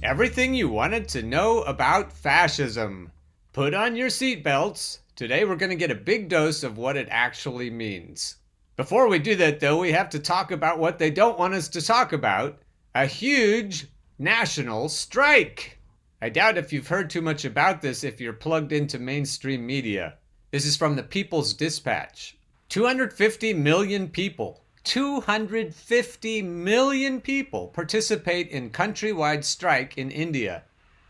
Everything you wanted to know about fascism. Put on your seatbelts. Today we're going to get a big dose of what it actually means. Before we do that, though, we have to talk about what they don't want us to talk about: a huge national strike. I doubt if you've heard too much about this if you're plugged into mainstream media. This is from the People's Dispatch. 250 million people 250 million people participate in countrywide strike in India.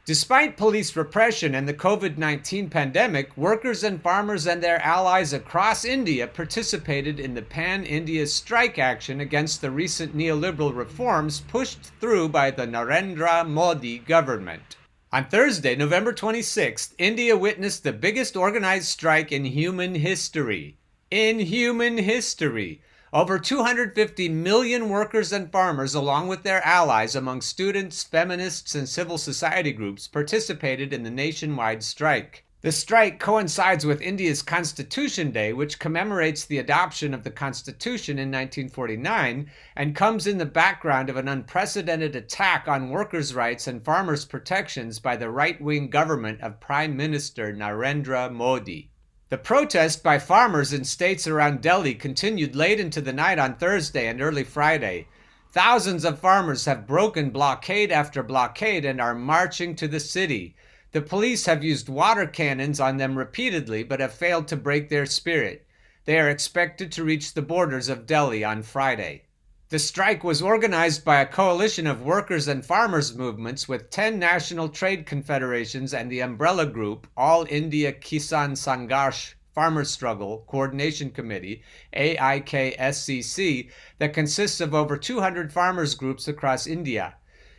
Despite police repression and the COVID-19 pandemic, workers and farmers and their allies across India participated in the Pan-India strike action against the recent neoliberal reforms pushed through by the Narendra Modi government. On Thursday, November 26th, India witnessed the biggest organized strike in human history. Over 250 million workers and farmers, along with their allies among students, feminists, and civil society groups, participated in the nationwide strike. The strike coincides with India's Constitution Day, which commemorates the adoption of the Constitution in 1949, and comes in the background of an unprecedented attack on workers' rights and farmers' protections by the right-wing government of Prime Minister Narendra Modi. The protest by farmers in states around Delhi continued late into the night on Thursday and early Friday. Thousands of farmers have broken blockade after blockade and are marching to the city. The police have used water cannons on them repeatedly but have failed to break their spirit. They are expected to reach the borders of Delhi on Friday. The strike was organized by a coalition of workers and farmers movements with 10 national trade confederations and the umbrella group All India Kisan Sangharsh Farmers Struggle Coordination Committee, AIKSCC, that consists of over 200 farmers groups across India.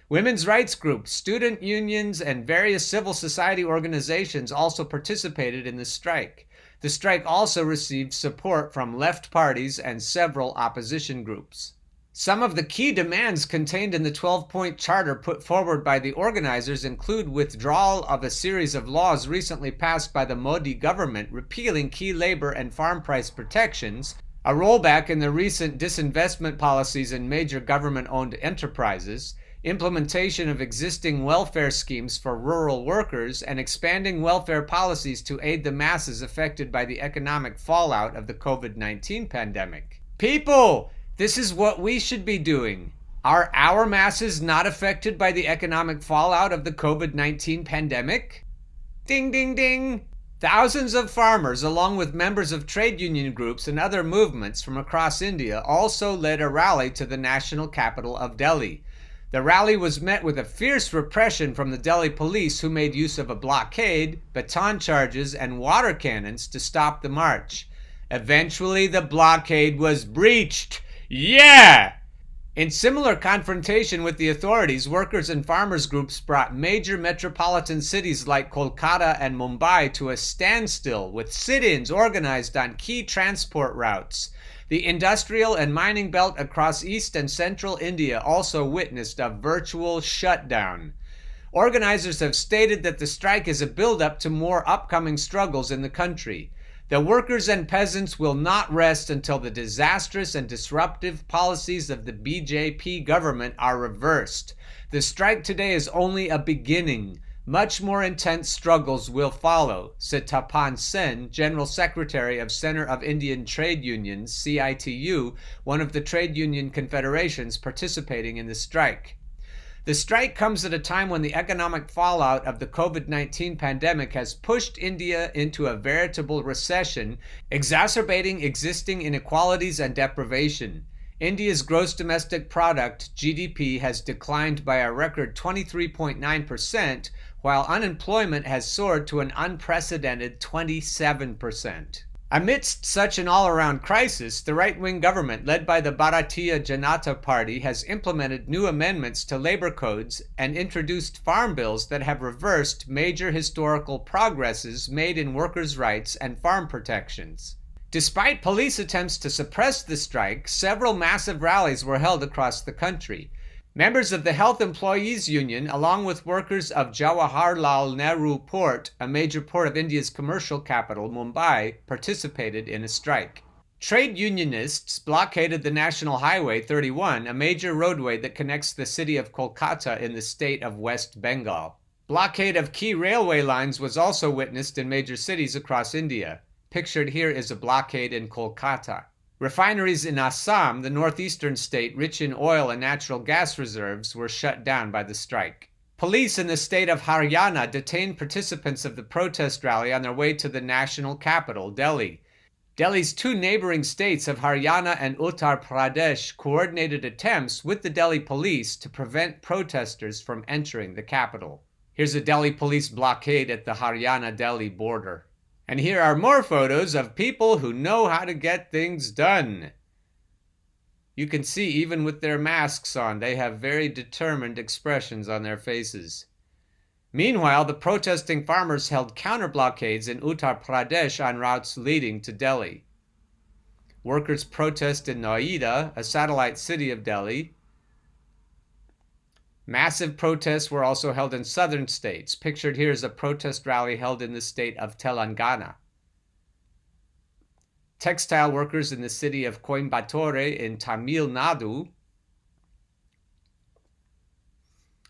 Women's rights groups, student unions, and various civil society organizations also participated in the strike. The strike also received support from left parties and several opposition groups. Some of the key demands contained in the 12-point charter put forward by the organizers include withdrawal of a series of laws recently passed by the Modi government repealing key labor and farm price protections, a rollback in the recent disinvestment policies in major government-owned enterprises, implementation of existing welfare schemes for rural workers, and expanding welfare policies to aid the masses affected by the economic fallout of the COVID-19 pandemic. People! This is what we should be doing. Are our masses not affected by the economic fallout of the COVID-19 pandemic? Ding, ding, ding. Thousands of farmers, along with members of trade union groups and other movements from across India, also led a rally to the national capital of Delhi. The rally was met with a fierce repression from the Delhi police, who made use of a blockade, baton charges, and water cannons to stop the march. Eventually, the blockade was breached. Yeah! In similar confrontation with the authorities, workers and farmers groups brought major metropolitan cities like Kolkata and Mumbai to a standstill, with sit-ins organized on key transport routes. The industrial and mining belt across east and central India also witnessed a virtual shutdown. Organizers have stated that the strike is a build-up to more upcoming struggles in the country. The workers and peasants will not rest until the disastrous and disruptive policies of the BJP government are reversed. The strike today is only a beginning. Much more intense struggles will follow, said Tapan Sen, General Secretary of Center of Indian Trade Unions, CITU, one of the trade union confederations participating in the strike. The strike comes at a time when the economic fallout of the COVID-19 pandemic has pushed India into a veritable recession, exacerbating existing inequalities and deprivation. India's gross domestic product, GDP, has declined by a record 23.9%, while unemployment has soared to an unprecedented 27%. Amidst such an all-around crisis, the right-wing government, led by the Bharatiya Janata Party, has implemented new amendments to labor codes and introduced farm bills that have reversed major historical progresses made in workers' rights and farm protections. Despite police attempts to suppress the strike, several massive rallies were held across the country. Members of the Health Employees Union, along with workers of Jawaharlal Nehru Port, a major port of India's commercial capital, Mumbai, participated in a strike. Trade unionists blockaded the National Highway 31, a major roadway that connects the city of Kolkata in the state of West Bengal. Blockade of key railway lines was also witnessed in major cities across India. Pictured here is a blockade in Kolkata. Refineries in Assam, the northeastern state rich in oil and natural gas reserves, were shut down by the strike. Police in the state of Haryana detained participants of the protest rally on their way to the national capital, Delhi. Delhi's two neighboring states of Haryana and Uttar Pradesh coordinated attempts with the Delhi police to prevent protesters from entering the capital. Here's a Delhi police blockade at the Haryana-Delhi border. And here are more photos of people who know how to get things done. You can see even with their masks on, they have very determined expressions on their faces. Meanwhile, the protesting farmers held counter-blockades in Uttar Pradesh on routes leading to Delhi. Workers protest in Noida, a satellite city of Delhi. Massive protests were also held in southern states. Pictured here is a protest rally held in the state of Telangana. Textile workers in the city of Coimbatore in Tamil Nadu.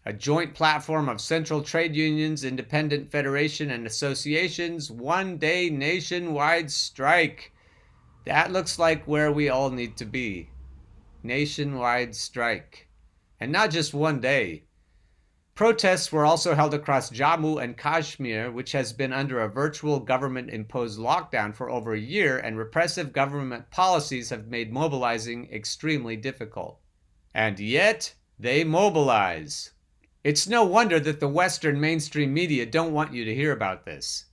A joint platform of central trade unions, independent federation, and associations, one-day nationwide strike. That looks like where we all need to be. Nationwide strike. And not just one day. Protests were also held across Jammu and Kashmir, which has been under a virtual government-imposed lockdown for over a year, and repressive government policies have made mobilizing extremely difficult. And yet, they mobilize. It's no wonder that the Western mainstream media don't want you to hear about this.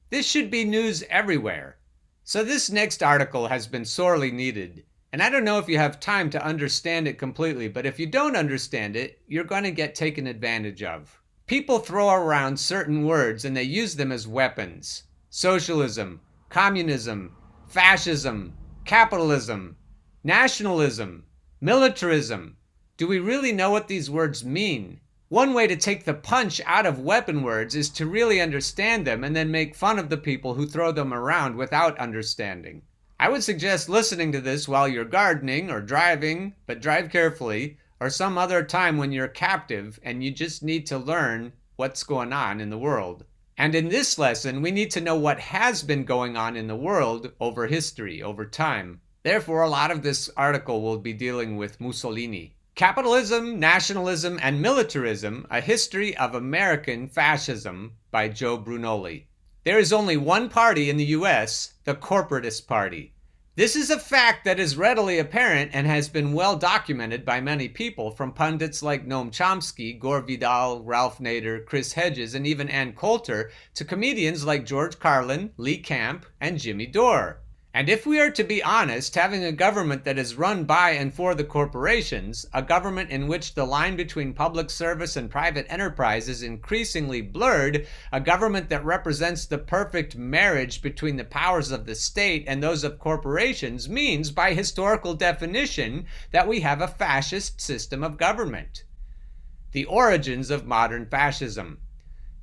This should be news everywhere. So this next article has been sorely needed. And I don't know if you have time to understand it completely, but if you don't understand it, you're going to get taken advantage of. People throw around certain words and they use them as weapons. Socialism, communism, fascism, capitalism, nationalism, militarism. Do we really know what these words mean? One way to take the punch out of weapon words is to really understand them and then make fun of the people who throw them around without understanding. I would suggest listening to this while you're gardening or driving, but drive carefully, or some other time when you're captive and you just need to learn what's going on in the world. And in this lesson, we need to know what has been going on in the world over history, over time. Therefore, a lot of this article will be dealing with Mussolini. Capitalism, Nationalism, and Militarism, A History of American Fascism by Joe Brunoli. There is only one party in the U.S., the Corporatist Party. This is a fact that is readily apparent and has been well documented by many people, from pundits like Noam Chomsky, Gore Vidal, Ralph Nader, Chris Hedges, and even Ann Coulter, to comedians like George Carlin, Lee Camp, and Jimmy Dore. And if we are to be honest, having a government that is run by and for the corporations, a government in which the line between public service and private enterprise is increasingly blurred, a government that represents the perfect marriage between the powers of the state and those of corporations, means, by historical definition, that we have a fascist system of government. The origins of modern fascism.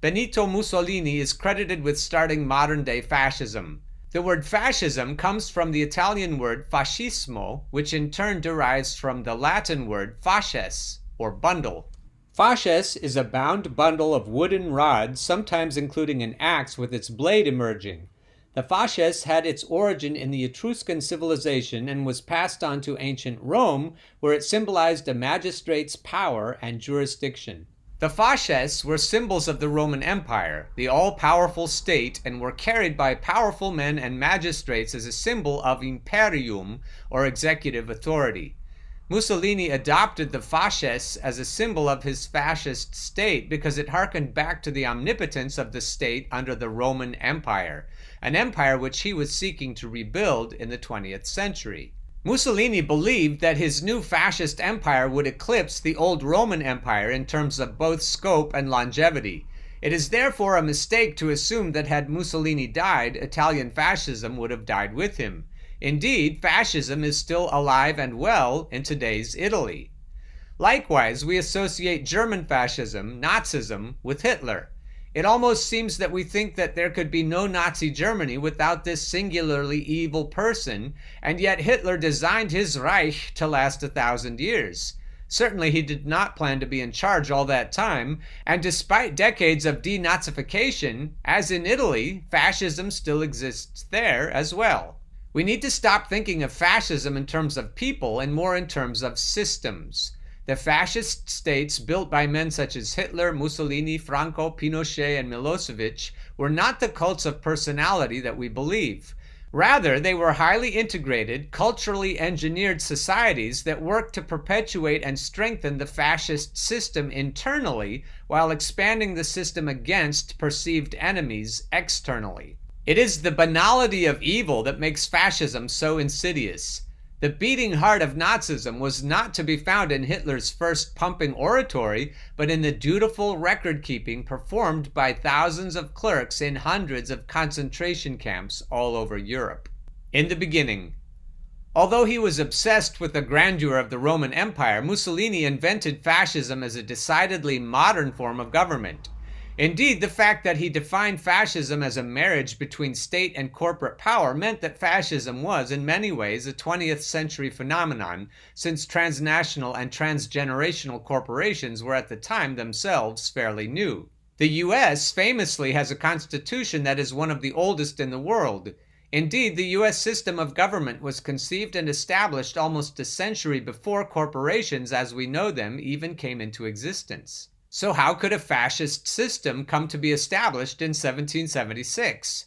Benito Mussolini is credited with starting modern-day fascism. The word fascism comes from the Italian word fascismo, which in turn derives from the Latin word fasces, or bundle. Fasces is a bound bundle of wooden rods, sometimes including an axe with its blade emerging. The fasces had its origin in the Etruscan civilization and was passed on to ancient Rome, where it symbolized a magistrate's power and jurisdiction. The fasces were symbols of the Roman Empire, the all-powerful state, and were carried by powerful men and magistrates as a symbol of imperium, or executive authority. Mussolini adopted the fasces as a symbol of his fascist state because it harkened back to the omnipotence of the state under the Roman Empire, an empire which he was seeking to rebuild in the 20th century. Mussolini believed that his new fascist empire would eclipse the old Roman Empire in terms of both scope and longevity. It is therefore a mistake to assume that had Mussolini died, Italian fascism would have died with him. Indeed, fascism is still alive and well in today's Italy. Likewise, we associate German fascism, Nazism, with Hitler. It almost seems that we think that there could be no Nazi Germany without this singularly evil person, and yet Hitler designed his Reich to last 1,000 years. Certainly he did not plan to be in charge all that time, and despite decades of denazification, as in Italy, fascism still exists there as well. We need to stop thinking of fascism in terms of people and more in terms of systems. The fascist states built by men such as Hitler, Mussolini, Franco, Pinochet, and Milosevic were not the cults of personality that we believe. Rather, they were highly integrated, culturally engineered societies that worked to perpetuate and strengthen the fascist system internally while expanding the system against perceived enemies externally. It is the banality of evil that makes fascism so insidious. The beating heart of Nazism was not to be found in Hitler's first pumping oratory, but in the dutiful record-keeping performed by thousands of clerks in hundreds of concentration camps all over Europe. In the beginning, although he was obsessed with the grandeur of the Roman Empire, Mussolini invented fascism as a decidedly modern form of government. Indeed, the fact that he defined fascism as a marriage between state and corporate power meant that fascism was, in many ways, a 20th century phenomenon, since transnational and transgenerational corporations were at the time themselves fairly new. The US famously has a constitution that is one of the oldest in the world. Indeed, the US system of government was conceived and established almost a century before corporations as we know them even came into existence. So how could a fascist system come to be established in 1776?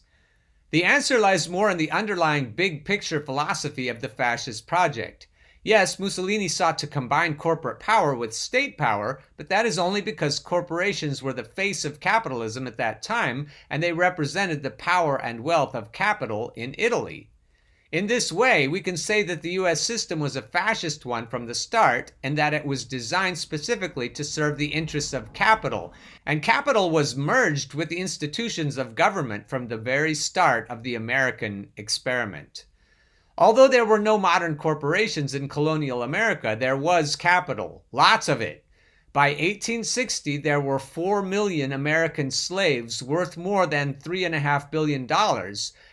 The answer lies more in the underlying big picture philosophy of the fascist project. Yes, Mussolini sought to combine corporate power with state power, but that is only because corporations were the face of capitalism at that time, and they represented the power and wealth of capital in Italy. In this way, we can say that the US system was a fascist one from the start, and that it was designed specifically to serve the interests of capital, and capital was merged with the institutions of government from the very start of the American experiment. Although there were no modern corporations in colonial America, there was capital, lots of it. By 1860, there were 4 million American slaves worth more than $3.5 billion,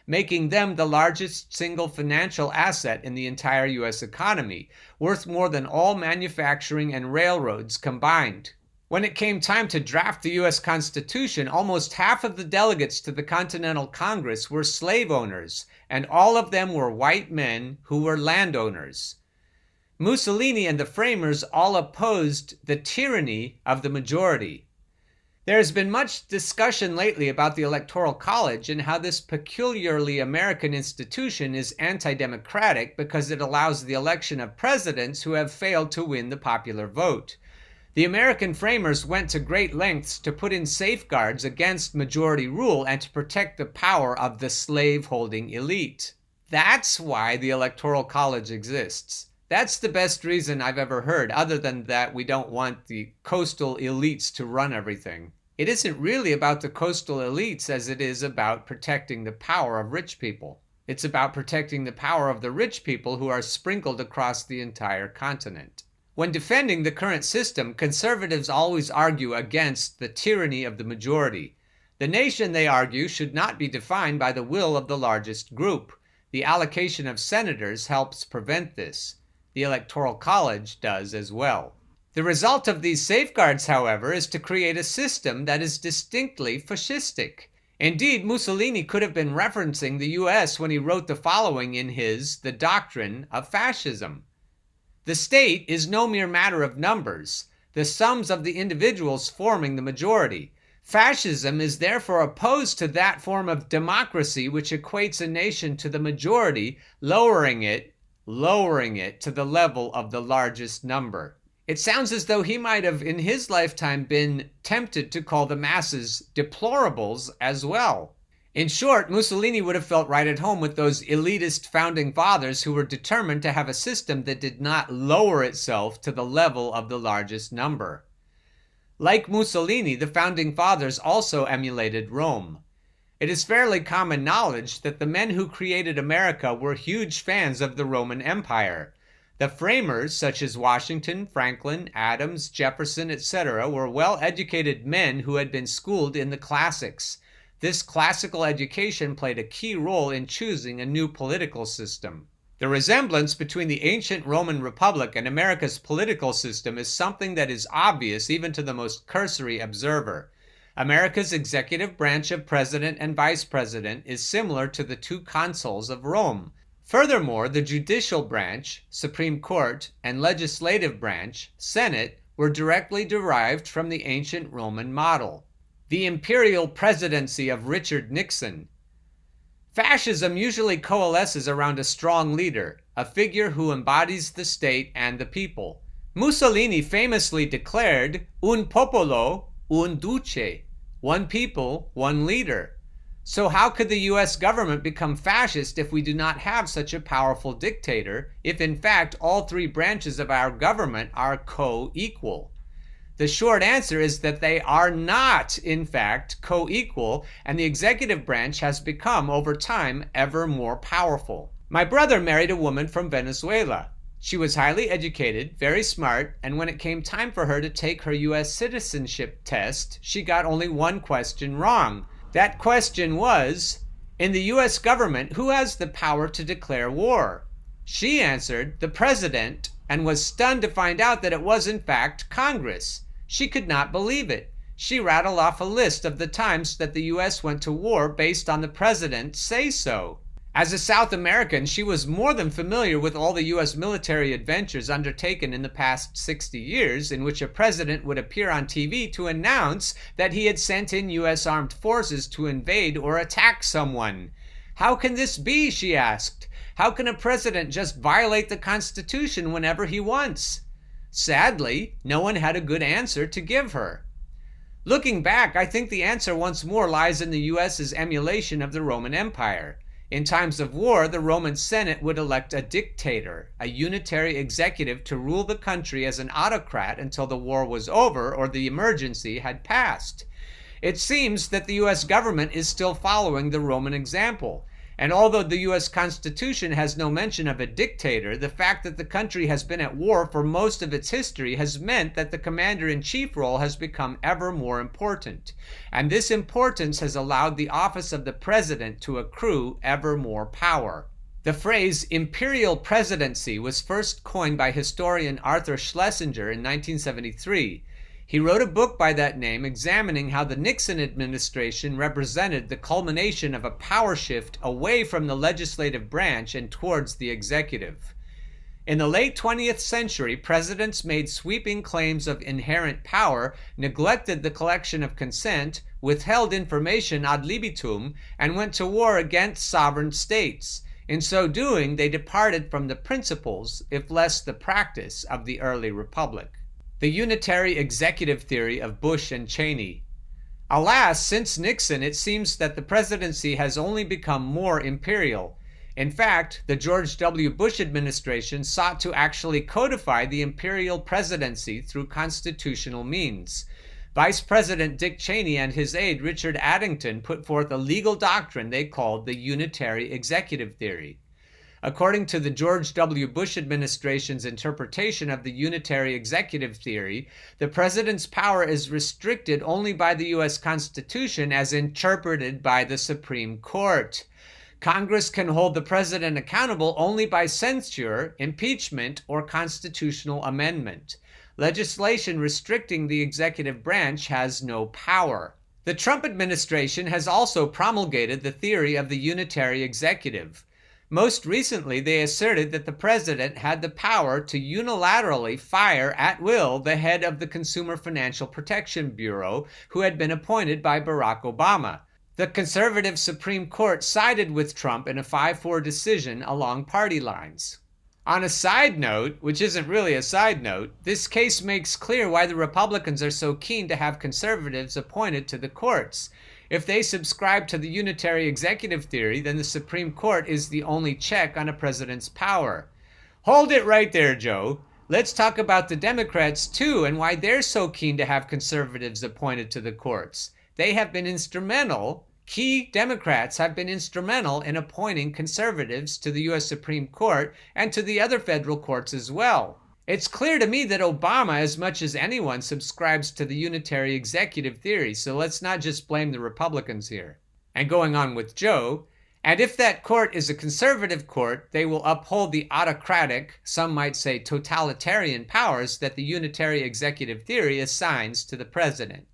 making them the largest single financial asset in the entire U.S. economy, worth more than all manufacturing and railroads combined. When it came time to draft the U.S. Constitution, almost half of the delegates to the Continental Congress were slave owners, and all of them were white men who were landowners. Mussolini and the framers all opposed the tyranny of the majority. There has been much discussion lately about the Electoral College and how this peculiarly American institution is anti-democratic because it allows the election of presidents who have failed to win the popular vote. The American framers went to great lengths to put in safeguards against majority rule and to protect the power of the slave-holding elite. That's why the Electoral College exists. That's the best reason I've ever heard, other than that we don't want the coastal elites to run everything. It isn't really about the coastal elites as it is about protecting the power of rich people. It's about protecting the power of the rich people who are sprinkled across the entire continent. When defending the current system, conservatives always argue against the tyranny of the majority. The nation, they argue, should not be defined by the will of the largest group. The allocation of senators helps prevent this. The Electoral College does as well. The result of these safeguards, however, is to create a system that is distinctly fascistic. Indeed, Mussolini could have been referencing the US when he wrote the following in his The Doctrine of Fascism. The state is no mere matter of numbers, the sums of the individuals forming the majority. Fascism is therefore opposed to that form of democracy which equates a nation to the majority, lowering it to the level of the largest number. It sounds as though he might have in his lifetime been tempted to call the masses deplorables as well. In short, Mussolini would have felt right at home with those elitist founding fathers who were determined to have a system that did not lower itself to the level of the largest number. Like Mussolini, the founding fathers also emulated Rome. It is fairly common knowledge that the men who created America were huge fans of the Roman Empire. The framers, such as Washington, Franklin, Adams, Jefferson, etc., were well-educated men who had been schooled in the classics. This classical education played a key role in choosing a new political system. The resemblance between the ancient Roman Republic and America's political system is something that is obvious even to the most cursory observer. America's executive branch of president and vice president is similar to the two consuls of Rome. Furthermore, the judicial branch, Supreme Court, and legislative branch, Senate, were directly derived from the ancient Roman model. The imperial presidency of Richard Nixon. Fascism usually coalesces around a strong leader, a figure who embodies the state and the people. Mussolini famously declared, "Un popolo, un duce," one people, one leader. So how could the US government become fascist if we do not have such a powerful dictator, if in fact all three branches of our government are co-equal? The short answer is that they are not, in fact, co-equal, and the executive branch has become, over time, ever more powerful. My brother married a woman from Venezuela. She was highly educated, very smart, and when it came time for her to take her US citizenship test, she got only one question wrong. That question was, in the US government, who has the power to declare war? She answered, the president, and was stunned to find out that it was in fact Congress. She could not believe it. She rattled off a list of the times that the US went to war based on the president's say-so. As a South American, she was more than familiar with all the US military adventures undertaken in the past 60 years, in which a president would appear on TV to announce that he had sent in US armed forces to invade or attack someone. How can this be, she asked. How can a president just violate the Constitution whenever he wants? Sadly, no one had a good answer to give her. Looking back, I think the answer once more lies in the US's emulation of the Roman Empire. In times of war, the Roman Senate would elect a dictator, a unitary executive to rule the country as an autocrat until the war was over or the emergency had passed. It seems that the US government is still following the Roman example. And although the US Constitution has no mention of a dictator, the fact that the country has been at war for most of its history has meant that the commander-in-chief role has become ever more important. And this importance has allowed the office of the president to accrue ever more power. The phrase imperial presidency was first coined by historian Arthur Schlesinger in 1973. He wrote a book by that name examining how the Nixon administration represented the culmination of a power shift away from the legislative branch and towards the executive. In the late 20th century, presidents made sweeping claims of inherent power, neglected the collection of consent, withheld information ad libitum, and went to war against sovereign states. In so doing, they departed from the principles, if less the practice, of the early republic. The unitary executive theory of Bush and Cheney. Alas, since Nixon, it seems that the presidency has only become more imperial. In fact, the George W. Bush administration sought to actually codify the imperial presidency through constitutional means. Vice President Dick Cheney and his aide Richard Addington put forth a legal doctrine they called the unitary executive theory. According to the George W. Bush administration's interpretation of the unitary executive theory, the president's power is restricted only by the U.S. Constitution as interpreted by the Supreme Court. Congress can hold the president accountable only by censure, impeachment, or constitutional amendment. Legislation restricting the executive branch has no power. The Trump administration has also promulgated the theory of the unitary executive. Most recently, they asserted that the president had the power to unilaterally fire at will the head of the Consumer Financial Protection Bureau, who had been appointed by Barack Obama. The conservative Supreme Court sided with Trump in a 5-4 decision along party lines. On a side note, which isn't really a side note, this case makes clear why the Republicans are so keen to have conservatives appointed to the courts. If they subscribe to the unitary executive theory, then the Supreme Court is the only check on a president's power. Hold it right there, Joe. Let's talk about the Democrats too and why they're so keen to have conservatives appointed to the courts. They have been instrumental, Key Democrats have been instrumental in appointing conservatives to the U.S. Supreme Court and to the other federal courts as well. It's clear to me that Obama, as much as anyone, subscribes to the unitary executive theory, so let's not just blame the Republicans here. And going on with Joe, and if that court is a conservative court, they will uphold the autocratic, some might say totalitarian powers that the unitary executive theory assigns to the president.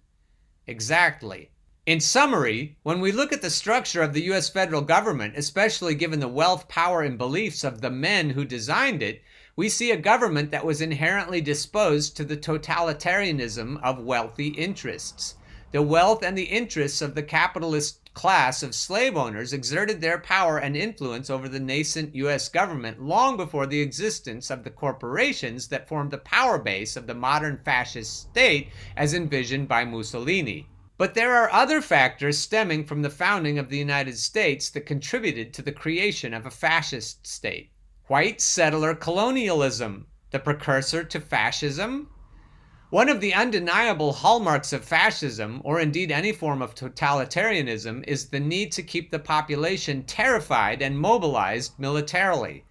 Exactly. In summary, when we look at the structure of the U.S. federal government, especially given the wealth, power, and beliefs of the men who designed it, we see a government that was inherently disposed to the totalitarianism of wealthy interests. The wealth and the interests of the capitalist class of slave owners exerted their power and influence over the nascent U.S. government long before the existence of the corporations that formed the power base of the modern fascist state as envisioned by Mussolini. But there are other factors stemming from the founding of the United States that contributed to the creation of a fascist state. White settler colonialism, the precursor to fascism? One of the undeniable hallmarks of fascism, or indeed any form of totalitarianism, is the need to keep the population terrified and mobilized militarily.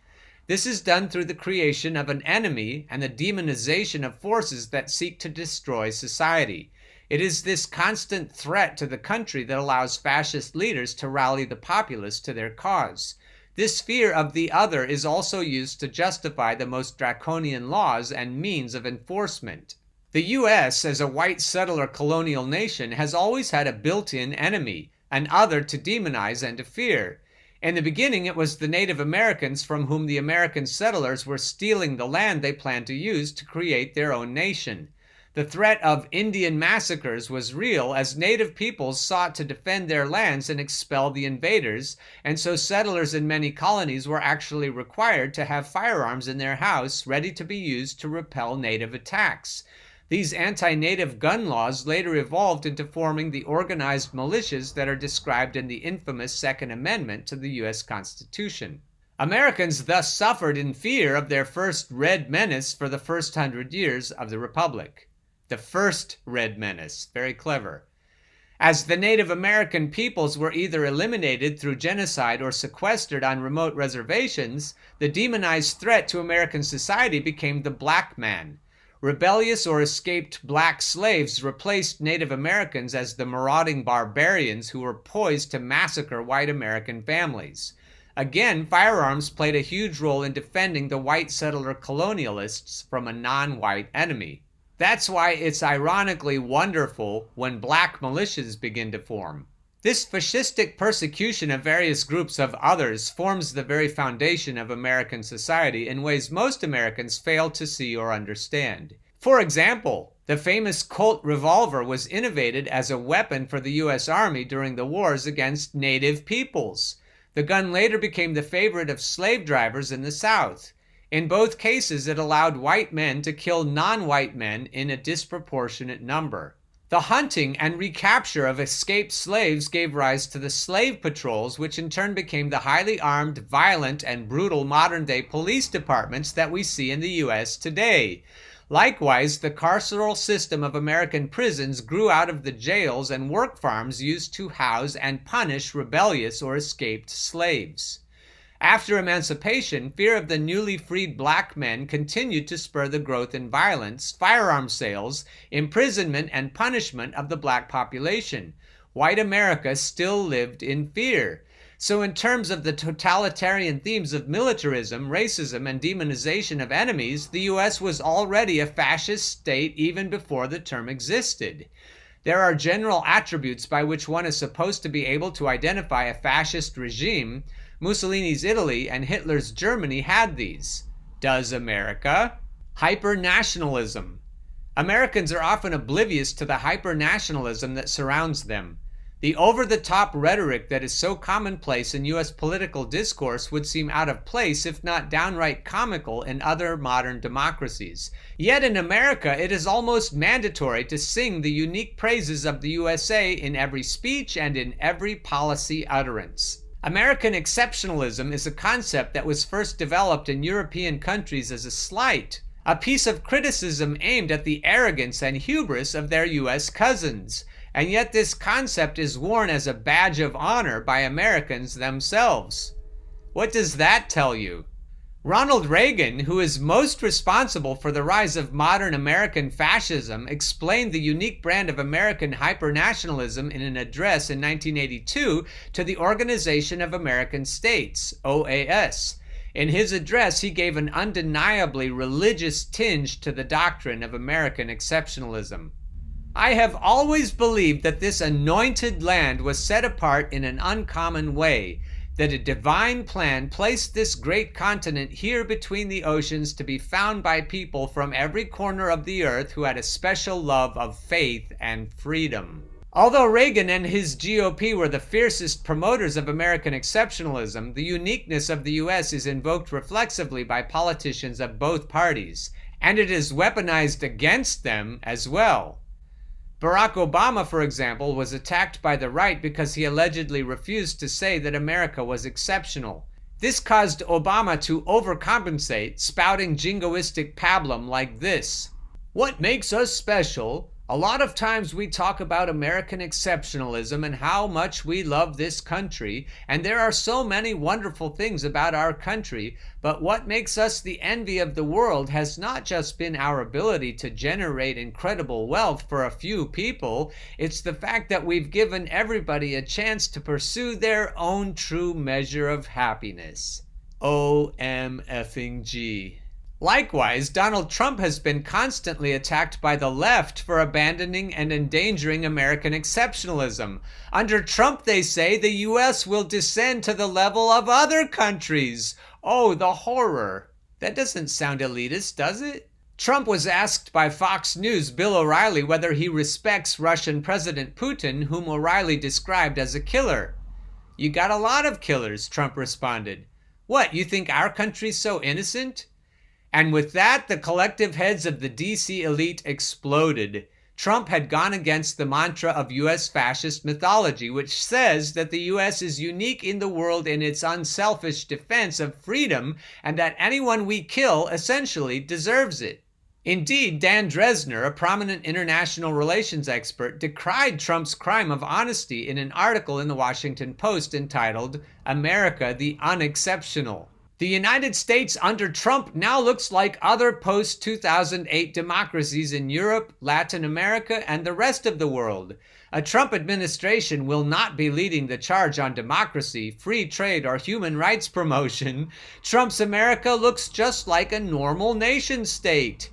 This is done through the creation of an enemy and the demonization of forces that seek to destroy society. It is this constant threat to the country that allows fascist leaders to rally the populace to their cause. This fear of the other is also used to justify the most draconian laws and means of enforcement. The U.S., as a white settler colonial nation, has always had a built-in enemy, an other to demonize and to fear. In the beginning, it was the Native Americans from whom the American settlers were stealing the land they planned to use to create their own nation. The threat of Indian massacres was real as native peoples sought to defend their lands and expel the invaders, and so settlers in many colonies were actually required to have firearms in their house ready to be used to repel native attacks. These anti-native gun laws later evolved into forming the organized militias that are described in the infamous Second Amendment to the U.S. Constitution. Americans thus suffered in fear of their first Red Menace for the first 100 years of the Republic. The first Red Menace. Very clever. As the Native American peoples were either eliminated through genocide or sequestered on remote reservations, the demonized threat to American society became the black man. Rebellious or escaped black slaves replaced Native Americans as the marauding barbarians who were poised to massacre white American families. Again, firearms played a huge role in defending the white settler colonialists from a non-white enemy. That's why it's ironically wonderful when black militias begin to form. This fascistic persecution of various groups of others forms the very foundation of American society in ways most Americans fail to see or understand. For example, the famous Colt revolver was innovated as a weapon for the U.S. Army during the wars against native peoples. The gun later became the favorite of slave drivers in the South. In both cases, it allowed white men to kill non-white men in a disproportionate number. The hunting and recapture of escaped slaves gave rise to the slave patrols, which in turn became the highly armed, violent, and brutal modern-day police departments that we see in the U.S. today. Likewise, the carceral system of American prisons grew out of the jails and work farms used to house and punish rebellious or escaped slaves. After emancipation, fear of the newly freed black men continued to spur the growth in violence, firearm sales, imprisonment, and punishment of the black population. White America still lived in fear. So in terms of the totalitarian themes of militarism, racism, and demonization of enemies, the U.S. was already a fascist state even before the term existed. There are general attributes by which one is supposed to be able to identify a fascist regime. Mussolini's Italy and Hitler's Germany had these. Does America? Hyper-nationalism. Americans are often oblivious to the hyper-nationalism that surrounds them. The over-the-top rhetoric that is so commonplace in U.S. political discourse would seem out of place, if not downright comical, in other modern democracies. Yet in America, it is almost mandatory to sing the unique praises of the USA in every speech and in every policy utterance. American exceptionalism is a concept that was first developed in European countries as a slight, a piece of criticism aimed at the arrogance and hubris of their U.S. cousins. and yet this concept is worn as a badge of honor by Americans themselves. What does that tell you? Ronald Reagan, who is most responsible for the rise of modern American fascism, explained the unique brand of American hypernationalism in an address in 1982 to the Organization of American States, OAS. In his address, he gave an undeniably religious tinge to the doctrine of American exceptionalism. I have always believed that this anointed land was set apart in an uncommon way, that a divine plan placed this great continent here between the oceans to be found by people from every corner of the earth who had a special love of faith and freedom. Although Reagan and his GOP were the fiercest promoters of American exceptionalism, the uniqueness of the U.S. is invoked reflexively by politicians of both parties, and it is weaponized against them as well. Barack Obama, for example, was attacked by the right because he allegedly refused to say that America was exceptional. This caused Obama to overcompensate, spouting jingoistic pablum like this. What makes us special? A lot of times we talk about American exceptionalism and how much we love this country, and there are so many wonderful things about our country, but what makes us the envy of the world has not just been our ability to generate incredible wealth for a few people, it's the fact that we've given everybody a chance to pursue their own true measure of happiness. OMFing. Likewise, Donald Trump has been constantly attacked by the left for abandoning and endangering American exceptionalism. Under Trump, they say, the U.S. will descend to the level of other countries. Oh, the horror. That doesn't sound elitist, does it? Trump was asked by Fox News' Bill O'Reilly whether he respects Russian President Putin, whom O'Reilly described as a killer. You got a lot of killers, Trump responded. What, you think our country's so innocent? And with that, the collective heads of the DC elite exploded. Trump had gone against the mantra of U.S. fascist mythology, which says that the U.S. is unique in the world in its unselfish defense of freedom, and that anyone we kill essentially deserves it. Indeed, Dan Dresner, a prominent international relations expert, decried Trump's crime of honesty in an article in the Washington Post entitled, "America the Unexceptional." The United States under Trump now looks like other post-2008 democracies in Europe, Latin America, and the rest of the world. A Trump administration will not be leading the charge on democracy, free trade, or human rights promotion. Trump's America looks just like a normal nation state.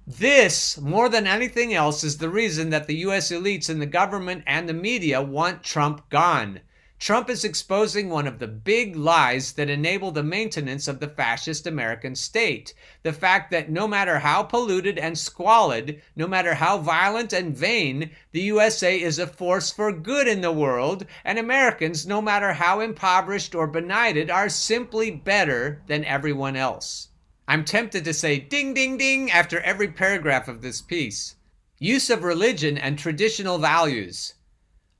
This, more than anything else, is the reason that the U.S. elites in the government and the media want Trump gone. Trump is exposing one of the big lies that enable the maintenance of the fascist American state. The fact that no matter how polluted and squalid, no matter how violent and vain, the USA is a force for good in the world, and Americans, no matter how impoverished or benighted, are simply better than everyone else. I'm tempted to say ding ding ding after every paragraph of this piece. Use of religion and traditional values.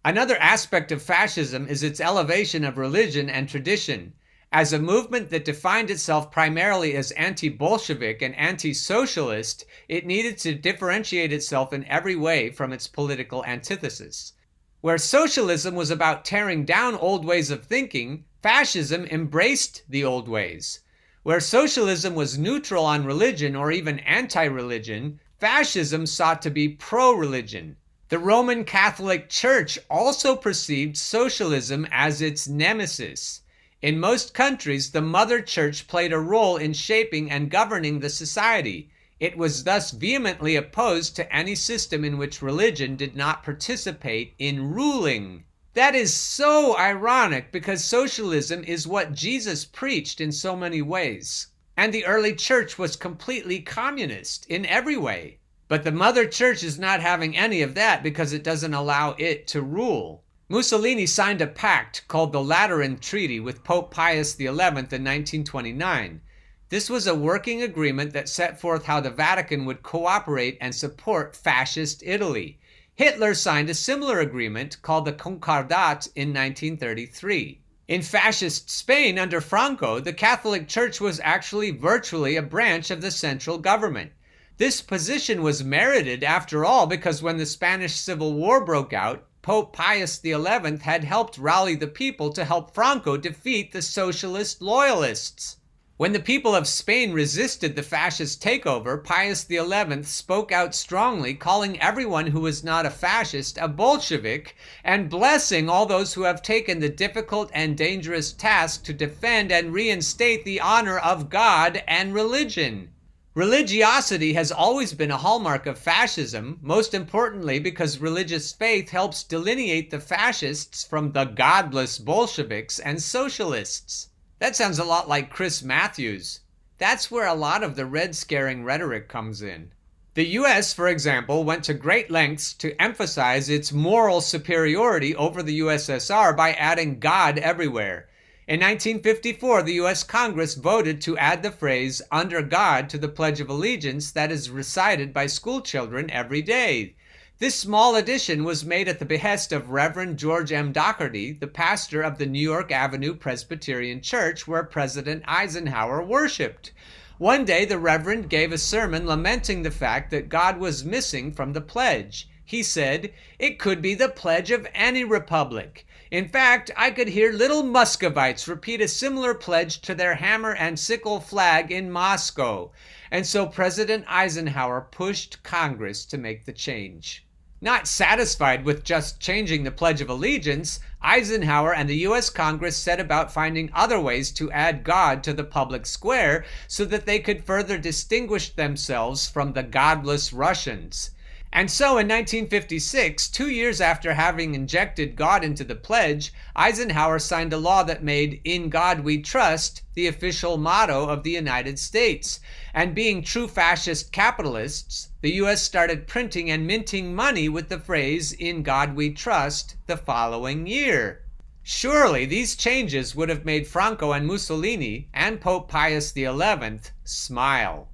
Another aspect of fascism is its elevation of religion and tradition. As a movement that defined itself primarily as anti-Bolshevik and anti-socialist, it needed to differentiate itself in every way from its political antithesis. Where socialism was about tearing down old ways of thinking, fascism embraced the old ways. Where socialism was neutral on religion or even anti-religion, fascism sought to be pro-religion. The Roman Catholic Church also perceived socialism as its nemesis. In most countries, the Mother Church played a role in shaping and governing the society. It was thus vehemently opposed to any system in which religion did not participate in ruling. That is so ironic because socialism is what Jesus preached in so many ways. And the early church was completely communist in every way. But the Mother Church is not having any of that because it doesn't allow it to rule. Mussolini signed a pact called the Lateran Treaty with Pope Pius XI in 1929. This was a working agreement that set forth how the Vatican would cooperate and support fascist Italy. Hitler signed a similar agreement called the Concordat in 1933. In fascist Spain under Franco, the Catholic Church was actually virtually a branch of the central government. This position was merited, after all, because when the Spanish Civil War broke out, Pope Pius XI had helped rally the people to help Franco defeat the socialist loyalists. When the people of Spain resisted the fascist takeover, Pius XI spoke out strongly, calling everyone who was not a fascist a Bolshevik, and blessing all those who have taken the difficult and dangerous task to defend and reinstate the honor of God and religion. Religiosity has always been a hallmark of fascism, most importantly because religious faith helps delineate the fascists from the godless Bolsheviks and socialists. That sounds a lot like Chris Matthews. That's where a lot of the red-scaring rhetoric comes in. The US, for example, went to great lengths to emphasize its moral superiority over the USSR by adding God everywhere. In 1954, the U.S. Congress voted to add the phrase, "under God," to the Pledge of Allegiance that is recited by school children every day. This small addition was made at the behest of Reverend George M. Doherty, the pastor of the New York Avenue Presbyterian Church where President Eisenhower worshipped. One day, the Reverend gave a sermon lamenting the fact that God was missing from the pledge. He said, "It could be the pledge of any republic. In fact, I could hear little Muscovites repeat a similar pledge to their hammer and sickle flag in Moscow." And so President Eisenhower pushed Congress to make the change. Not satisfied with just changing the Pledge of Allegiance, Eisenhower and the U.S. Congress set about finding other ways to add God to the public square so that they could further distinguish themselves from the godless Russians. And so in 1956, 2 years after having injected God into the pledge, Eisenhower signed a law that made "In God We Trust" the official motto of the United States. And being true fascist capitalists, the U.S. started printing and minting money with the phrase "In God We Trust" the following year. Surely these changes would have made Franco and Mussolini and Pope Pius XI smile.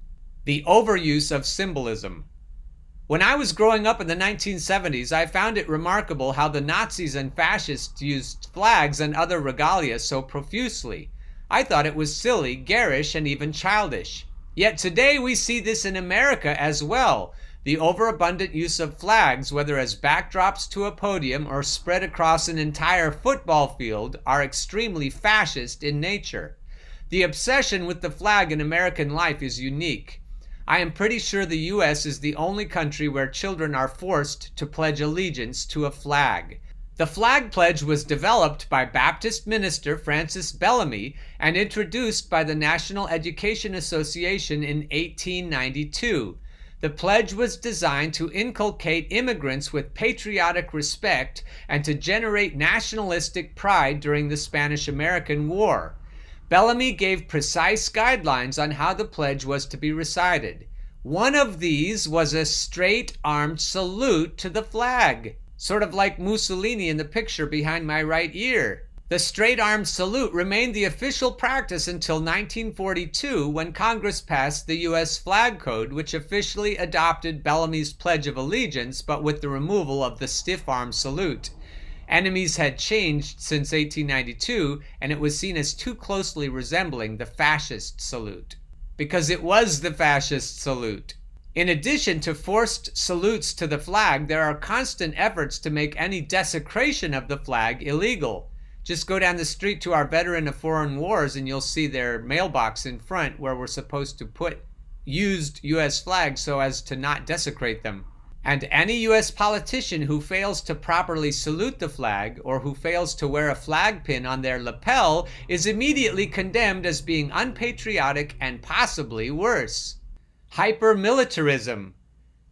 The overuse of symbolism. When I was growing up in the 1970s, I found it remarkable how the Nazis and fascists used flags and other regalia so profusely. I thought it was silly, garish, and even childish. Yet today we see this in America as well. The overabundant use of flags, whether as backdrops to a podium or spread across an entire football field, are extremely fascist in nature. The obsession with the flag in American life is unique. I am pretty sure the U.S. is the only country where children are forced to pledge allegiance to a flag. The flag pledge was developed by Baptist minister Francis Bellamy and introduced by the National Education Association in 1892. The pledge was designed to inculcate immigrants with patriotic respect and to generate nationalistic pride during the Spanish-American War. Bellamy gave precise guidelines on how the pledge was to be recited. One of these was a straight-armed salute to the flag, sort of like Mussolini in the picture behind my right ear. The straight-armed salute remained the official practice until 1942, when Congress passed the U.S. Flag Code, which officially adopted Bellamy's Pledge of Allegiance, but with the removal of the stiff-arm salute. Enemies had changed since 1892, and it was seen as too closely resembling the fascist salute. Because it was the fascist salute. In addition to forced salutes to the flag, there are constant efforts to make any desecration of the flag illegal. Just go down the street to our Veteran of Foreign Wars and you'll see their mailbox in front where we're supposed to put used U.S. flags so as to not desecrate them. And any U.S. politician who fails to properly salute the flag or who fails to wear a flag pin on their lapel is immediately condemned as being unpatriotic and possibly worse. Hyper-militarism.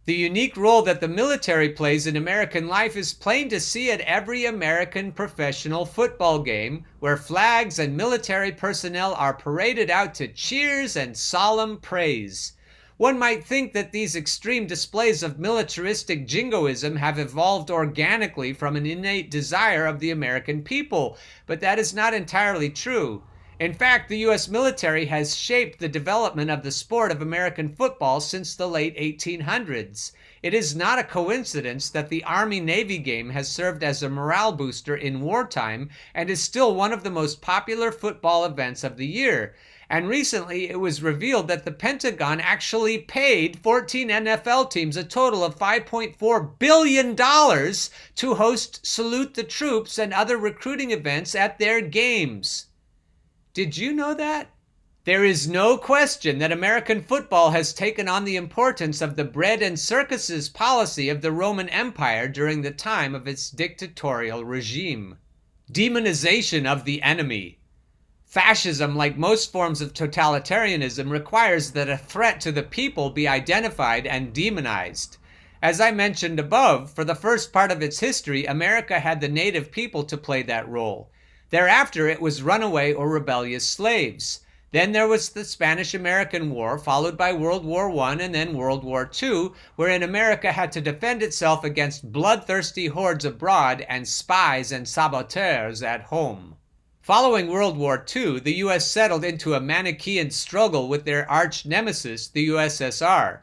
The unique role that the military plays in American life is plain to see at every American professional football game, where flags and military personnel are paraded out to cheers and solemn praise. One might think that these extreme displays of militaristic jingoism have evolved organically from an innate desire of the American people, but that is not entirely true. In fact, the U.S. military has shaped the development of the sport of American football since the late 1800s. It is not a coincidence that the Army-Navy game has served as a morale booster in wartime and is still one of the most popular football events of the year. And recently it was revealed that the Pentagon actually paid 14 NFL teams a total of $5.4 billion to host Salute the Troops and other recruiting events at their games. Did you know that? There is no question that American football has taken on the importance of the bread and circuses policy of the Roman Empire during the time of its dictatorial regime. Demonization of the enemy. Fascism, like most forms of totalitarianism, requires that a threat to the people be identified and demonized. As I mentioned above, for the first part of its history, America had the native people to play that role. Thereafter, it was runaway or rebellious slaves. Then there was the Spanish-American War, followed by World War I and then World War II, wherein America had to defend itself against bloodthirsty hordes abroad and spies and saboteurs at home. Following World War II, the U.S. settled into a Manichaean struggle with their arch nemesis, the USSR.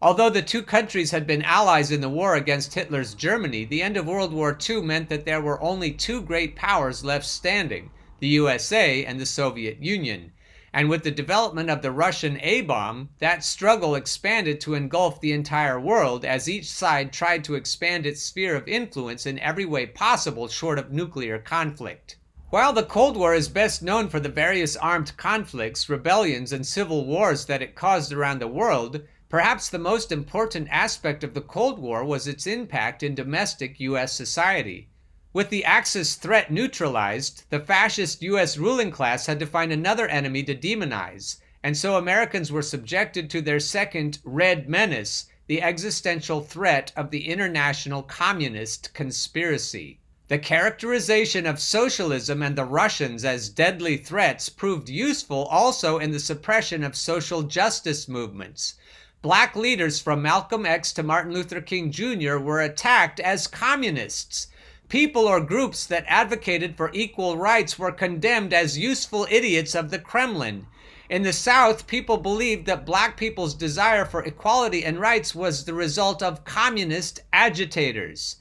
Although the two countries had been allies in the war against Hitler's Germany, the end of World War II meant that there were only two great powers left standing, the USA and the Soviet Union. And with the development of the Russian A-bomb, that struggle expanded to engulf the entire world as each side tried to expand its sphere of influence in every way possible short of nuclear conflict. While the Cold War is best known for the various armed conflicts, rebellions, and civil wars that it caused around the world, perhaps the most important aspect of the Cold War was its impact in domestic U.S. society. With the Axis threat neutralized, the fascist U.S. ruling class had to find another enemy to demonize, and so Americans were subjected to their second Red Menace, the existential threat of the international communist conspiracy. The characterization of socialism and the Russians as deadly threats proved useful also in the suppression of social justice movements. Black leaders from Malcolm X to Martin Luther King Jr. were attacked as communists. People or groups that advocated for equal rights were condemned as useful idiots of the Kremlin. In the South, people believed that black people's desire for equality and rights was the result of communist agitators.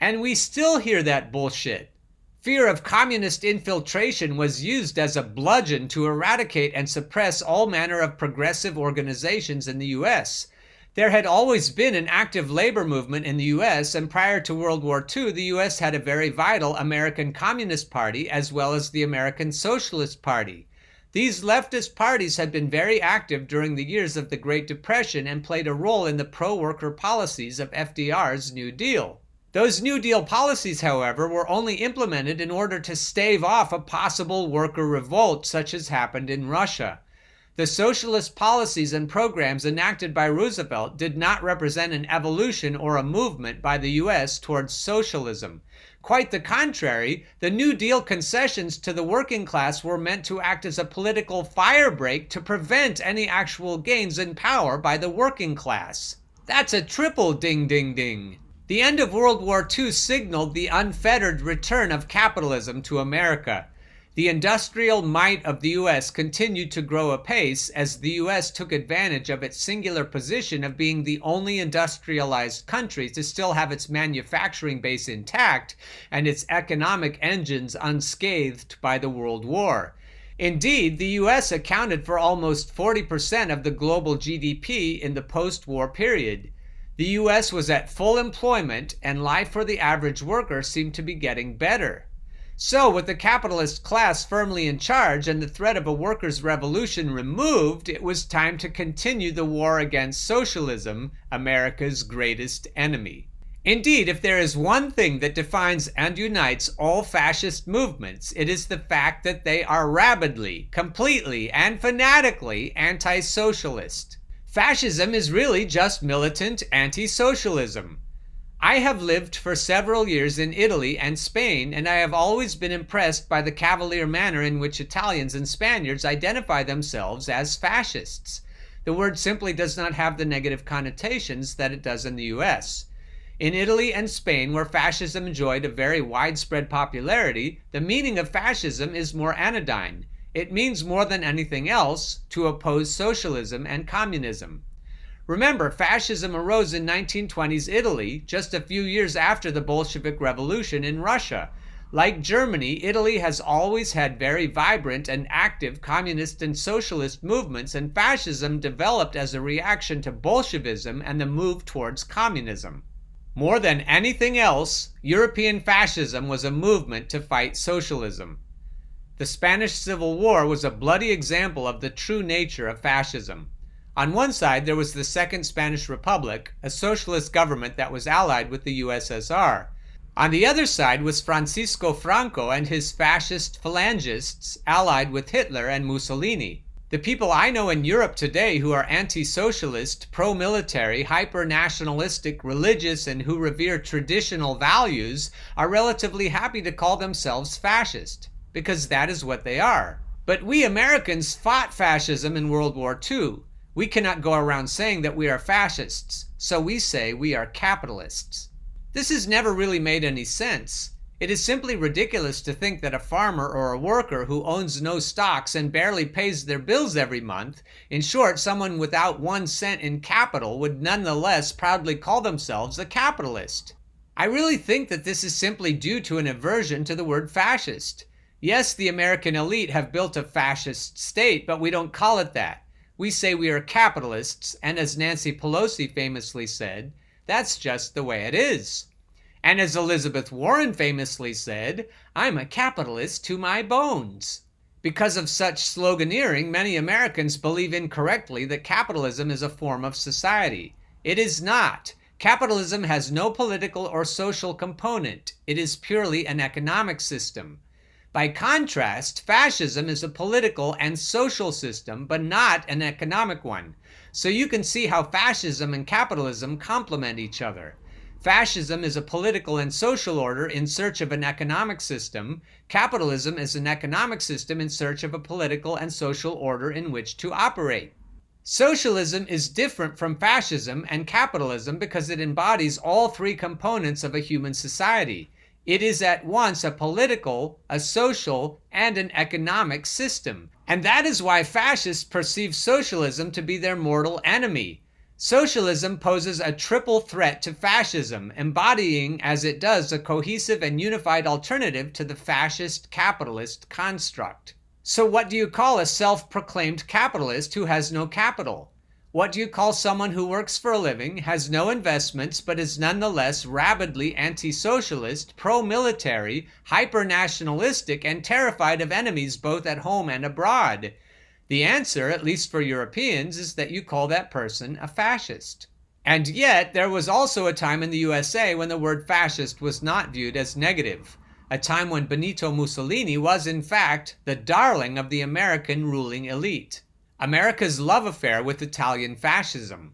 And we still hear that bullshit. Fear of communist infiltration was used as a bludgeon to eradicate and suppress all manner of progressive organizations in the U.S. There had always been an active labor movement in the U.S., and prior to World War II, the U.S. had a very vital American Communist Party as well as the American Socialist Party. These leftist parties had been very active during the years of the Great Depression and played a role in the pro-worker policies of FDR's New Deal. Those New Deal policies, however, were only implemented in order to stave off a possible worker revolt such as happened in Russia. The socialist policies and programs enacted by Roosevelt did not represent an evolution or a movement by the U.S. towards socialism. Quite the contrary, the New Deal concessions to the working class were meant to act as a political firebreak to prevent any actual gains in power by the working class. That's a triple ding ding ding. The end of World War II signaled the unfettered return of capitalism to America. The industrial might of the U.S. continued to grow apace as the U.S. took advantage of its singular position of being the only industrialized country to still have its manufacturing base intact and its economic engines unscathed by the World War. Indeed, the U.S. accounted for almost 40% of the global GDP in the post-war period. The U.S. was at full employment, and life for the average worker seemed to be getting better. So, with the capitalist class firmly in charge and the threat of a workers' revolution removed, it was time to continue the war against socialism, America's greatest enemy. Indeed, if there is one thing that defines and unites all fascist movements, it is the fact that they are rabidly, completely, and fanatically anti-socialist. Fascism is really just militant anti-socialism. I have lived for several years in Italy and Spain, and I have always been impressed by the cavalier manner in which Italians and Spaniards identify themselves as fascists. The word simply does not have the negative connotations that it does in the US. In Italy and Spain, where fascism enjoyed a very widespread popularity, the meaning of fascism is more anodyne. It means more than anything else to oppose socialism and communism. Remember, fascism arose in 1920s Italy, just a few years after the Bolshevik Revolution in Russia. Like Germany, Italy has always had very vibrant and active communist and socialist movements, and fascism developed as a reaction to Bolshevism and the move towards communism. More than anything else, European fascism was a movement to fight socialism. The Spanish Civil War was a bloody example of the true nature of fascism. On one side, there was the Second Spanish Republic, a socialist government that was allied with the USSR. On the other side was Francisco Franco and his fascist phalangists allied with Hitler and Mussolini. The people I know in Europe today who are anti-socialist, pro-military, hyper-nationalistic, religious, and who revere traditional values are relatively happy to call themselves fascist, because that is what they are. But we Americans fought fascism in World War II. We cannot go around saying that we are fascists, so we say we are capitalists. This has never really made any sense. It is simply ridiculous to think that a farmer or a worker who owns no stocks and barely pays their bills every month, in short, someone without 1 cent in capital, would nonetheless proudly call themselves a capitalist. I really think that this is simply due to an aversion to the word fascist. Yes, the American elite have built a fascist state, but we don't call it that. We say we are capitalists, and as Nancy Pelosi famously said, that's just the way it is. And as Elizabeth Warren famously said, I'm a capitalist to my bones. Because of such sloganeering, many Americans believe incorrectly that capitalism is a form of society. It is not. Capitalism has no political or social component. It is purely an economic system. By contrast, fascism is a political and social system, but not an economic one. So you can see how fascism and capitalism complement each other. Fascism is a political and social order in search of an economic system. Capitalism is an economic system in search of a political and social order in which to operate. Socialism is different from fascism and capitalism because it embodies all three components of a human society. It is at once a political, a social, and an economic system. And that is why fascists perceive socialism to be their mortal enemy. Socialism poses a triple threat to fascism, embodying as it does a cohesive and unified alternative to the fascist capitalist construct. So what do you call a self-proclaimed capitalist who has no capital? What do you call someone who works for a living, has no investments, but is nonetheless rabidly anti-socialist, pro-military, hyper-nationalistic, and terrified of enemies both at home and abroad? The answer, at least for Europeans, is that you call that person a fascist. And yet, there was also a time in the USA when the word fascist was not viewed as negative. A time when Benito Mussolini was, in fact, the darling of the American ruling elite. America's love affair with Italian fascism.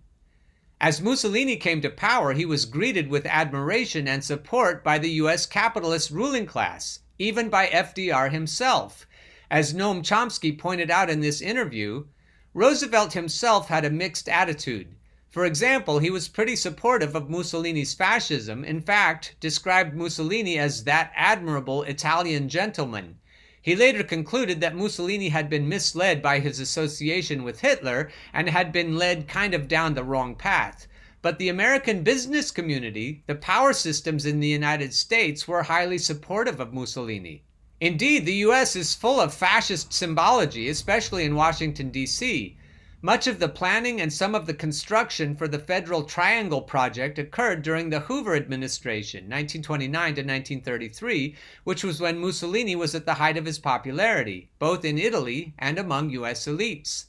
As Mussolini came to power, he was greeted with admiration and support by the U.S. capitalist ruling class, even by FDR himself. As Noam Chomsky pointed out in this interview, Roosevelt himself had a mixed attitude. For example, he was pretty supportive of Mussolini's fascism, in fact, described Mussolini as that admirable Italian gentleman. He later concluded that Mussolini had been misled by his association with Hitler and had been led kind of down the wrong path. But the American business community, the power systems in the United States, were highly supportive of Mussolini. Indeed, the U.S. is full of fascist symbology, especially in Washington, D.C. Much of the planning and some of the construction for the Federal Triangle Project occurred during the Hoover administration, 1929 to 1933, which was when Mussolini was at the height of his popularity, both in Italy and among U.S. elites.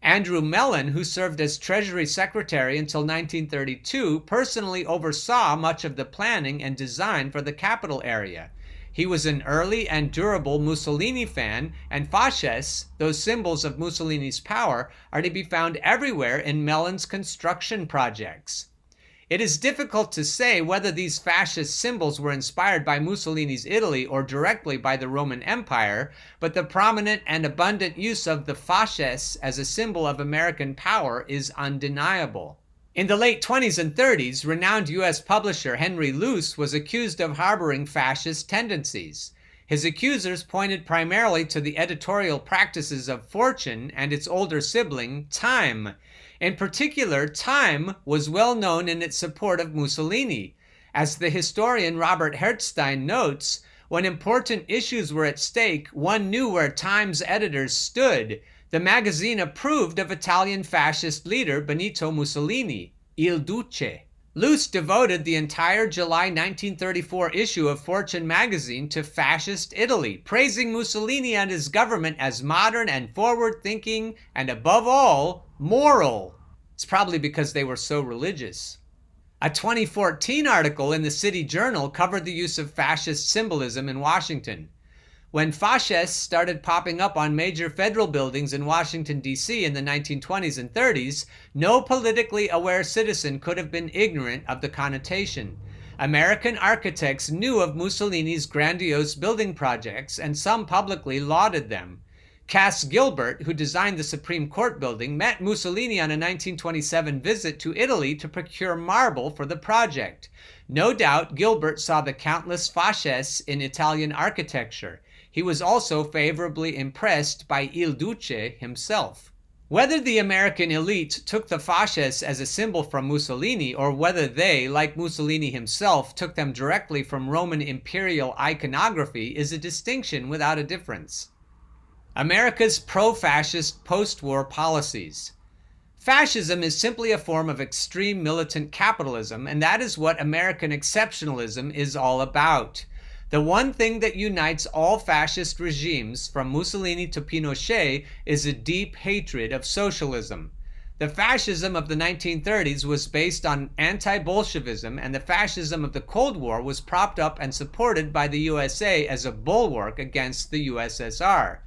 Andrew Mellon, who served as Treasury Secretary until 1932, personally oversaw much of the planning and design for the capital area. He was an early and durable Mussolini fan, and fasces, those symbols of Mussolini's power, are to be found everywhere in Mellon's construction projects. It is difficult to say whether these fascist symbols were inspired by Mussolini's Italy or directly by the Roman Empire, but the prominent and abundant use of the fasces as a symbol of American power is undeniable. In the late 20s and 30s, renowned U.S. publisher Henry Luce was accused of harboring fascist tendencies. His accusers pointed primarily to the editorial practices of Fortune and its older sibling, Time. In particular, Time was well known in its support of Mussolini. As the historian Robert Hertzstein notes, When important issues were at stake, one knew where Times editors stood. The magazine approved of Italian fascist leader Benito Mussolini, Il Duce. Luce devoted the entire July 1934 issue of Fortune magazine to fascist Italy, praising Mussolini and his government as modern and forward-thinking and, above all, moral. It's probably because they were so religious. A 2014 article in the City Journal covered the use of fascist symbolism in Washington. When fascists started popping up on major federal buildings in Washington, D.C. in the 1920s and 30s, no politically aware citizen could have been ignorant of the connotation. American architects knew of Mussolini's grandiose building projects, and some publicly lauded them. Cass Gilbert, who designed the Supreme Court building, met Mussolini on a 1927 visit to Italy to procure marble for the project. No doubt Gilbert saw the countless fasces in Italian architecture. He was also favorably impressed by Il Duce himself. Whether the American elite took the fasces as a symbol from Mussolini, or whether they, like Mussolini himself, took them directly from Roman imperial iconography is a distinction without a difference. America's pro-fascist post-war policies. Fascism is simply a form of extreme militant capitalism, and that is what American exceptionalism is all about. The one thing that unites all fascist regimes, from Mussolini to Pinochet, is a deep hatred of socialism. The fascism of the 1930s was based on anti-Bolshevism, and the fascism of the Cold War was propped up and supported by the USA as a bulwark against the USSR.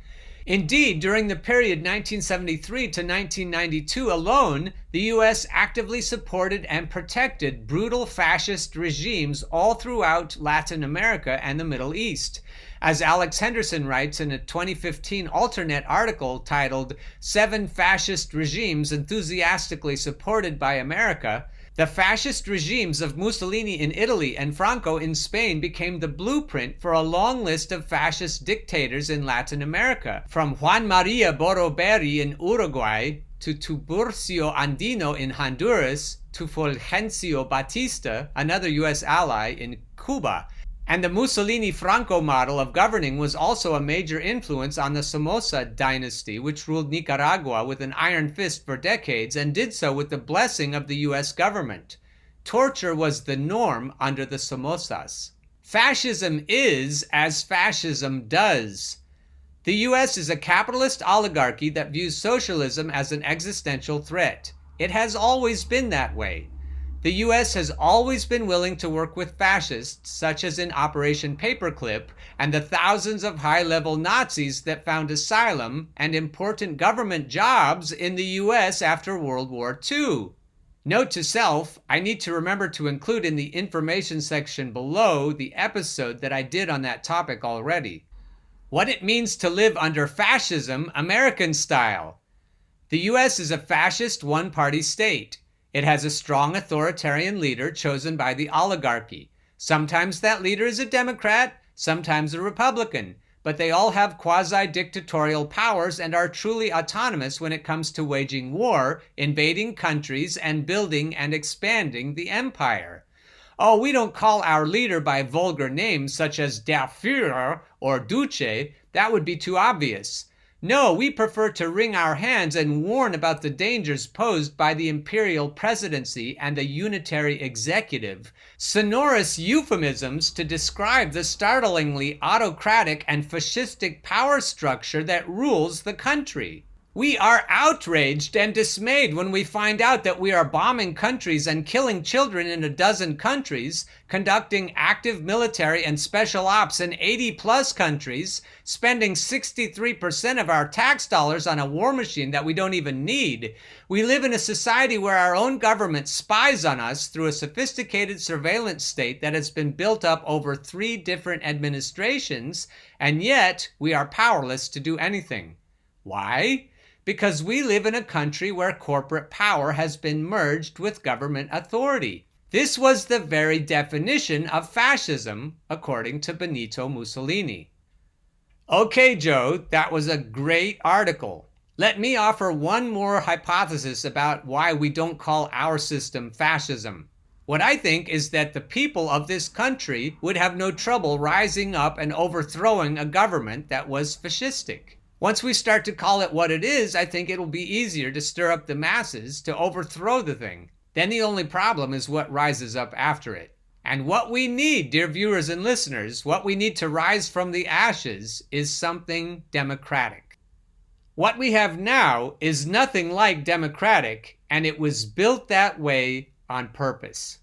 Indeed, during the period 1973 to 1992 alone, the U.S. actively supported and protected brutal fascist regimes all throughout Latin America and the Middle East. As Alex Henderson writes in a 2015 Alternet article titled "7 Fascist Regimes Enthusiastically Supported by America," the fascist regimes of Mussolini in Italy and Franco in Spain became the blueprint for a long list of fascist dictators in Latin America, from Juan Maria Borroberi in Uruguay to Tiburcio Andino in Honduras to Fulgencio Batista, another U.S. ally, in Cuba. And the Mussolini-Franco model of governing was also a major influence on the Somoza dynasty, which ruled Nicaragua with an iron fist for decades and did so with the blessing of the U.S. government. Torture was the norm under the Somozas. Fascism is as fascism does. The U.S. is a capitalist oligarchy that views socialism as an existential threat. It has always been that way. The U.S. has always been willing to work with fascists, such as in Operation Paperclip, and the thousands of high-level Nazis that found asylum and important government jobs in the U.S. after World War II. Note to self, I need to remember to include in the information section below the episode that I did on that topic already. What it means to live under fascism, American style. The U.S. is a fascist one-party state. It has a strong authoritarian leader chosen by the oligarchy. Sometimes that leader is a Democrat, sometimes a Republican, but they all have quasi-dictatorial powers and are truly autonomous when it comes to waging war, invading countries, and building and expanding the empire. Oh, we don't call our leader by vulgar names such as Der Führer or Duce. That would be too obvious. No, we prefer to wring our hands and warn about the dangers posed by the imperial presidency and the unitary executive, sonorous euphemisms to describe the startlingly autocratic and fascistic power structure that rules the country. We are outraged and dismayed when we find out that we are bombing countries and killing children in a dozen countries, conducting active military and special ops in 80-plus countries, spending 63% of our tax dollars on a war machine that we don't even need. We live in a society where our own government spies on us through a sophisticated surveillance state that has been built up over 3 different administrations, and yet we are powerless to do anything. Why? Because we live in a country where corporate power has been merged with government authority. This was the very definition of fascism, according to Benito Mussolini. Okay, Joe, that was a great article. Let me offer one more hypothesis about why we don't call our system fascism. What I think is that the people of this country would have no trouble rising up and overthrowing a government that was fascistic. Once we start to call it what it is, I think it'll be easier to stir up the masses to overthrow the thing. Then the only problem is what rises up after it. And what we need, dear viewers and listeners, what we need to rise from the ashes is something democratic. What we have now is nothing like democratic, and it was built that way on purpose.